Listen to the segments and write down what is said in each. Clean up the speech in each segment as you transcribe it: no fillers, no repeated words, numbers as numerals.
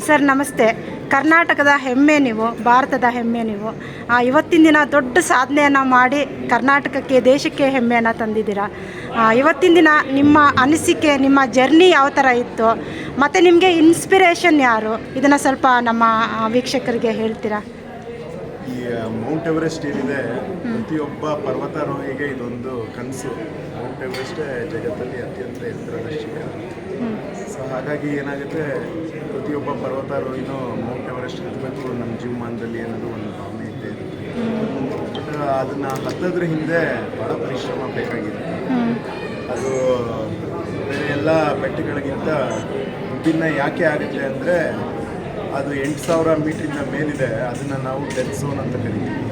Sir ನಮಸ್ತೆ. ಕರ್ನಾಟಕದ ಹೆಮ್ಮೆ ನೀವು, ಭಾರತದ ಹೆಮ್ಮೆ ನೀವು. ಇವತ್ತಿನ ದಿನ ದೊಡ್ಡ ಸಾಧನೆಯನ್ನು ಮಾಡಿ ಕರ್ನಾಟಕಕ್ಕೆ, ದೇಶಕ್ಕೆ ಹೆಮ್ಮೆಯನ್ನು ತಂದಿದ್ದೀರಾ. ಇವತ್ತಿನ ದಿನ ನಿಮ್ಮ ಅನಿಸಿಕೆ, ನಿಮ್ಮ ಜರ್ನಿ ಯಾವ ಥರ ಇತ್ತು, ಮತ್ತು ನಿಮಗೆ ಇನ್ಸ್ಪಿರೇಷನ್ ಯಾರು, ಇದನ್ನು ಸ್ವಲ್ಪ ನಮ್ಮ ವೀಕ್ಷಕರಿಗೆ ಹೇಳ್ತೀರಾ? ಈ ಮೌಂಟ್ ಎವರೆಸ್ಟ್ ಏನಿದೆ, ಪ್ರತಿಯೊಬ್ಬ ಪರ್ವತಾರೋಹಿಗೆ ಇದೊಂದು ಕನಸು. ಮೌಂಟ್ ಎವರೆಸ್ಟೇ ಜಗತ್ತಲ್ಲಿ ಅತ್ಯಂತ ಎತ್ತರದ ಶಿಖರ. ಸೊ ಹಾಗಾಗಿ ಏನಾಗುತ್ತೆ, ಪ್ರತಿಯೊಬ್ಬ ಪರ್ವತಾರೋಹಿನೂ ಮೌಂಟ್ ಎವರೆಸ್ಟ್ ಹತ್ತಬೇಕು ನಮ್ಮ ಜೀವಮಾನದಲ್ಲಿ ಅನ್ನೋದು ಒಂದು ಭಾವನೆ ಇದ್ದೇ ಇರುತ್ತೆ. ಬಟ್ ಅದನ್ನು ಹತ್ತೋದ್ರ ಹಿಂದೆ ಭಾಳ ಪರಿಶ್ರಮ ಬೇಕಾಗಿದೆ. ಅದು ಬೇರೆ ಎಲ್ಲ ಬೆಟ್ಟಗಳಿಗಿಂತ ವಿಭಿನ್ನ ಯಾಕೆ ಆಗುತ್ತೆ ಅಂದರೆ, ಅದು 8,000 ಮೀಟ್ರಿಂದ ಮೇಲಿದೆ. ಅದನ್ನು ನಾವು ಡೆತ್ ಝೋನ್ ಅಂತ ಕರಿತೀವಿ.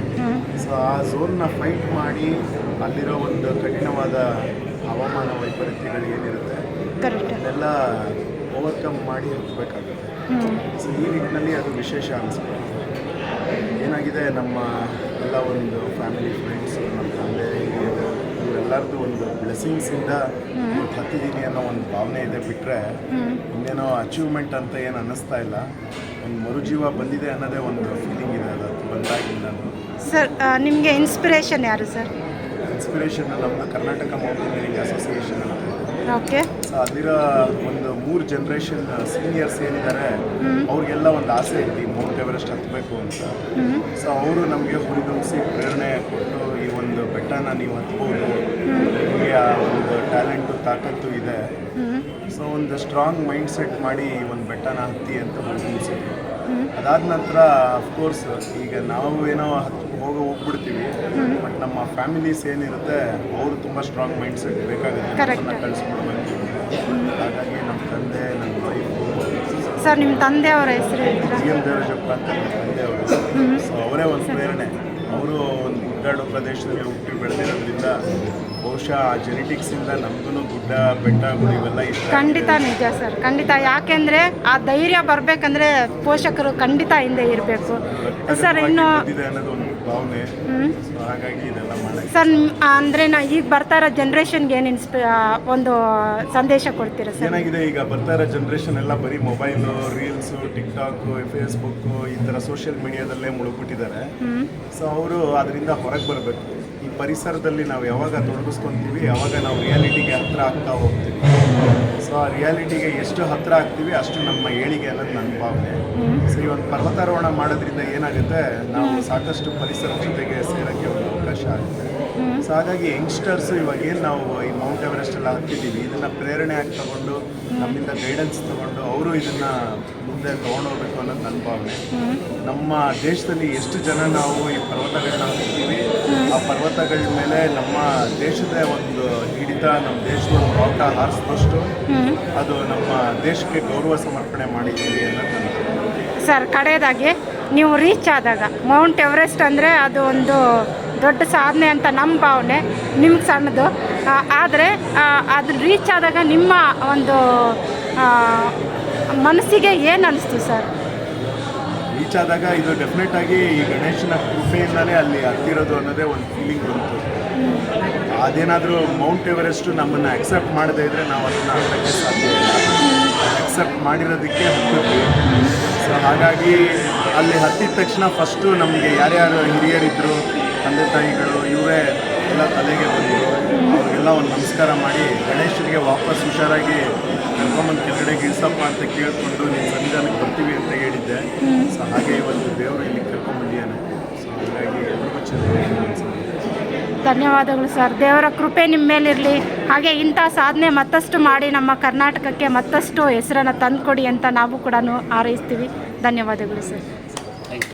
ಸೊ ಆ ಝೋನ್ನ ಫೈಟ್ ಮಾಡಿ ಅಲ್ಲಿರೋ ಒಂದು ಕಠಿಣವಾದ ಹವಾಮಾನ ವೈಪರೀತ್ಯಗಳು ಏನಿರುತ್ತೆ ಅದೆಲ್ಲ ಓವರ್ಕಮ್ ಮಾಡಿ ಹತ್ತಬೇಕಾಗುತ್ತೆ. ಸೊ ಈ ನಿಟ್ಟಿನಲ್ಲಿ ಅದು ವಿಶೇಷ ಅನಿಸುತ್ತೆ. ಏನಾಗಿದೆ, ನಮ್ಮ ಎಲ್ಲ ಒಂದು ಫ್ಯಾಮಿಲಿ, ಫ್ರೆಂಡ್ಸು, ನಮ್ಮ ತಂದೆ, ಹಿರಿಯರು, ಇವರೆಲ್ಲರದ್ದು ಒಂದು ಬ್ಲೆಸ್ಸಿಂಗ್ಸಿಂದ ಹತ್ತಿದ್ದೀನಿ ಅನ್ನೋ ಒಂದು ಭಾವನೆ ಇದೆ. ಬಿಟ್ಟರೆ ಇನ್ನೇನೋ ಅಚೀವ್ಮೆಂಟ್ ಅಂತ ಏನು ಅನ್ನಿಸ್ತಾ ಇಲ್ಲ. ಒಂದು ಮರುಜೀವ ಬಂದಿದೆ ಅನ್ನೋದೇ ಒಂದು ಫೀಲಿಂಗ್ ಇದೆ. ಅದು ಬಂದಾಗಿಲ್ಲ. ಸರ್ ನಿಮಗೆ ಇನ್ಸ್ಪಿರೇಷನ್ ಯಾರು ಸರ್? ಇನ್ಸ್ಪಿರೇಷನ್ ನಮ್ಮದು ಕರ್ನಾಟಕ ಮೌಂಟೇನಿಯರಿಂಗ್ ಅಸೋಸಿಯೇಷನ್ ಅಂತ. ಓಕೆ. ಸೊ ಅಲ್ಲಿರೋ ಒಂದು 3 ಜನರೇಷನ್ ಸೀನಿಯರ್ಸ್ ಏನಿದ್ದಾರೆ, ಅವ್ರಿಗೆಲ್ಲ ಒಂದು ಆಸೆ ಇತ್ತು ಈ ಮೌಂಟ್ ಎವರೆಸ್ಟ್ ಹತ್ತಬೇಕು ಅಂತ. ಸೊ ಅವರು ನಮಗೆ ಹುರಿದುಂಬಿಸಿ ಪ್ರೇರಣೆ ಕೊಟ್ಟು, ಈ ಒಂದು ಬೆಟ್ಟನ ನೀವು ಹತ್ಬೋದು, ನಿಮಗೆ ಆ ಒಂದು ಟ್ಯಾಲೆಂಟು, ತಾಕತ್ತು ಇದೆ. ಸೊ ಒಂದು ಸ್ಟ್ರಾಂಗ್ ಮೈಂಡ್ ಸೆಟ್ ಮಾಡಿ ಈ ಒಂದು ಬೆಟ್ಟನ ಹತ್ತಿ ಅಂತ ಹುರಿದುಂಬಿಸಿದ್ರು. ಅದಾದ ನಂತರ ಅಫ್ಕೋರ್ಸ್ ಈಗ ನಾವು ಏನೋ ಹೋಗ್ಬಿಡ್ತೀವಿ, ಬಟ್ ನಮ್ಮ ಫ್ಯಾಮಿಲೀಸ್ ಏನಿರುತ್ತೆ ಅವರು ತುಂಬ ಸ್ಟ್ರಾಂಗ್ ಮೈಂಡ್ ಸೆಟ್ ಬೇಕಾಗುತ್ತೆ ಕಳಿಸ್ಬಿಡ್ಬೇಕು. ಹಾಗಾಗಿ ನಮ್ಮ ತಂದೆ, ನನ್ನ ವೈಫು. ಸರ್ ನಿಮ್ಮ ತಂದೆಯವರ ಹೆಸರು GM ದೇವರಾಜಪ್ಪ ಅಂತ ನಮ್ಮ ತಂದೆಯವರು. ಸೊ ಅವರೇ ಒಂದು ಪ್ರೇರಣೆ. ಅವರು ಒಂದು ಗುಡ್ಡಗಾಡು ಪ್ರದೇಶದಲ್ಲಿ ಹುಟ್ಟಿ ಬೆಳೆದಿರೋದ್ರಿಂದ ಬಹುಶಃ ಆ ಜೆನೆಟಿಕ್ಸಿಂದ ನಮಗೂ ಗುಡ್ಡ, ಬೆಟ್ಟಗಳು ಇವೆಲ್ಲ ಇಷ್ಟ. ಖಂಡಿತ ನಿಜ ಸರ್, ಖಂಡಿತ. ಯಾಕೆಂದರೆ ಆ ಧೈರ್ಯ ಬರಬೇಕಂದ್ರೆ ಪೋಷಕರು ಖಂಡಿತ ಹಿಂದೆ ಇರಬೇಕು ಸರ್. ಇನ್ನು ಅನ್ನೋದು ಒಂದು ಭಾವನೆ. ಹಾಗಾಗಿ ಇದೆಲ್ಲ ಮಾಡಿ ಸರ್, ಅಂದರೆ ಈಗ ಬರ್ತಾ ಇರೋ ಜನ್ರೇಷನ್ಗೆ ಏನು ಒಂದು ಸಂದೇಶ ಕೊಡ್ತೀರಾ ಸರ್? ಏನಾಗಿದೆ, ಈಗ ಬರ್ತಾ ಇರೋ ಜನ್ರೇಷನ್ ಎಲ್ಲ ಬರೀ ಮೊಬೈಲು, ರೀಲ್ಸು, ಟಿಕ್ಟಾಕು, ಫೇಸ್ಬುಕ್ಕು ಈ ಥರ ಸೋಷಿಯಲ್ ಮೀಡಿಯಾದಲ್ಲೇ ಮುಳುಗ್ಬಿಟ್ಟಿದ್ದಾರೆ. ಸೊ ಅವರು ಅದರಿಂದ ಹೊರಗೆ ಬರಬೇಕು. ಈ ಪರಿಸರದಲ್ಲಿ ನಾವು ಯಾವಾಗ ತೊಡಗಿಸ್ಕೊತೀವಿ, ಯಾವಾಗ ನಾವು ರಿಯಾಲಿಟಿಗೆ ಹತ್ತಿರ ಆಗ್ತಾ ಹೋಗ್ತೀವಿ. ಸೊ ಆ ರಿಯಾಲಿಟಿಗೆ ಎಷ್ಟು ಹತ್ತಿರ ಆಗ್ತೀವಿ ಅಷ್ಟು ನಮ್ಮ ಏಳಿಗೆ ಅನ್ನೋದು ನನ್ನ ಭಾವನೆ. ಸೊ ಈ ಒಂದು ಪರ್ವತಾರೋಹಣ ಮಾಡೋದ್ರಿಂದ ಏನಾಗುತ್ತೆ, ನಾವು ಸಾಕಷ್ಟು ಪರಿಸರದ ಜೊತೆಗೆ ಸೇರೋಕ್ಕೆ ಒಂದು ಅವಕಾಶ ಆಗುತ್ತೆ. ಸೊ ಹಾಗಾಗಿ ಯಂಗ್ಸ್ಟರ್ಸು ಇವಾಗೇನು ನಾವು ಈ ಮೌಂಟ್ ಎವರೆಸ್ಟ್ ಎಲ್ಲ ಹತ್ತಿದ್ದೀವಿ, ಇದನ್ನು ಪ್ರೇರಣೆಯಾಗಿ ತಗೊಂಡು, ನಮ್ಮಿಂದ ಗೈಡೆನ್ಸ್ ತಗೊಂಡು ಅವರು ಇದನ್ನು ಮುಂದೆ ತೊಗೊಂಡೋಗ್ಬೇಕು ಅನ್ನೋದು ನನ್ನ ಭಾವನೆ. ನಮ್ಮ ದೇಶದಲ್ಲಿ ಎಷ್ಟು ಜನ ನಾವು ಈ ಪರ್ವತಗಳನ್ನ ಹತ್ತೀವಿ, ಆ ಪರ್ವತಗಳ ಮೇಲೆ ನಮ್ಮ ದೇಶದ ಒಂದು ಹಿಡಿತ, ನಮ್ಮ ದೇಶದ ಒಂದು ಬಾವುಟ ಹಾರಿಸಿದಷ್ಟು ಅದು ನಮ್ಮ ದೇಶಕ್ಕೆ ಗೌರವ ಸಮರ್ಪಣೆ ಮಾಡಿದ್ದೀವಿ ಅನ್ನೋದು ನನ್ನ. ಸರ್, ಕಡೆಯದಾಗಿ ನೀವು ರೀಚ್ ಆದಾಗ, ಮೌಂಟ್ ಎವರೆಸ್ಟ್ ಅಂದರೆ ಅದು ಒಂದು ದೊಡ್ಡ ಸಾಧನೆ ಅಂತ ನಮ್ಮ ಭಾವನೆ, ನಿಮ್ಗೆ ಸಣ್ಣದು. ಆದರೆ ಅದು ರೀಚ್ ಆದಾಗ ನಿಮ್ಮ ಒಂದು ಮನಸ್ಸಿಗೆ ಏನು ಅನ್ನಿಸ್ತು ಸರ್? ರೀಚ್ ಆದಾಗ ಇದು ಡೆಫಿನೆಟ್ ಆಗಿ ಈ ಗಣೇಶನ ಕೃಪೆಯಿಂದಲೇ ಅಲ್ಲಿ ಹತ್ತಿರೋದು ಅನ್ನೋದೇ ಒಂದು ಫೀಲಿಂಗ್ ಬಂತು. ಅದೇನಾದರೂ ಮೌಂಟ್ ಎವರೆಸ್ಟು ನಮ್ಮನ್ನು ಅಕ್ಸೆಪ್ಟ್ ಮಾಡದೇ ಇದ್ದರೆ ನಾವು ಅದನ್ನು ಹತ್ತಕ್ಕೆ ಸಾಧ್ಯ ಇಲ್ಲ. ಅಕ್ಸೆಪ್ಟ್ ಮಾಡಿರೋದಕ್ಕೆ ಹತ್ತಿದ್ವಿ. ಸೊ ಹಾಗಾಗಿ ಅಲ್ಲಿ ಹತ್ತಿದ ತಕ್ಷಣ ಫಸ್ಟು ನಮಗೆ ಯಾರ್ಯಾರು ಹಿರಿಯರಿದ್ದರು, ತಂದೆ ತಾಯಿಗಳು, ಇವರೇ ಎಲ್ಲ ತಲೆಗೆ ಬಂದರು. ಅವ್ರಿಗೆಲ್ಲ ಒಂದು ನಮಸ್ಕಾರ ಮಾಡಿ ಗಣೇಶನಿಗೆ ವಾಪಸ್ ಹುಷಾರಾಗಿ ಕರ್ಕೊಂಬಂದು ಕೆಳಗಡೆಗೆ ಇಳಿಸಪ್ಪ ಅಂತ ಕೇಳಿಕೊಂಡು ನೀವು ಸನ್ನಿಧಾನಕ್ಕೆ ಬರ್ತೀವಿ ಅಂತ ಹೇಳಿದ್ದೆ. ಸೊ ಹಾಗೆ ಇವತ್ತು ದೇವರು ಇಲ್ಲಿ ಕರ್ಕೊಂಡ್ಬಂದಿದ್ದಾನೆ. ಸೊ ಹಾಗಾಗಿ ಎಲ್ರಿಗೂ ಚೆನ್ನಾಗಿ ಅನಿಸುತ್ತೆ. ಧನ್ಯವಾದಗಳು ಸರ್. ದೇವರ ಕೃಪೆ ನಿಮ್ಮ ಮೇಲಿರಲಿ. ಹಾಗೆ ಇಂಥ ಸಾಧನೆ ಮತ್ತಷ್ಟು ಮಾಡಿ ನಮ್ಮ ಕರ್ನಾಟಕಕ್ಕೆ ಮತ್ತಷ್ಟು ಹೆಸರನ್ನು ತಂದುಕೊಡಿ ಅಂತ ನಾವು ಕೂಡ ಹಾರೈಸ್ತೀವಿ. ಧನ್ಯವಾದಗಳು ಸರ್.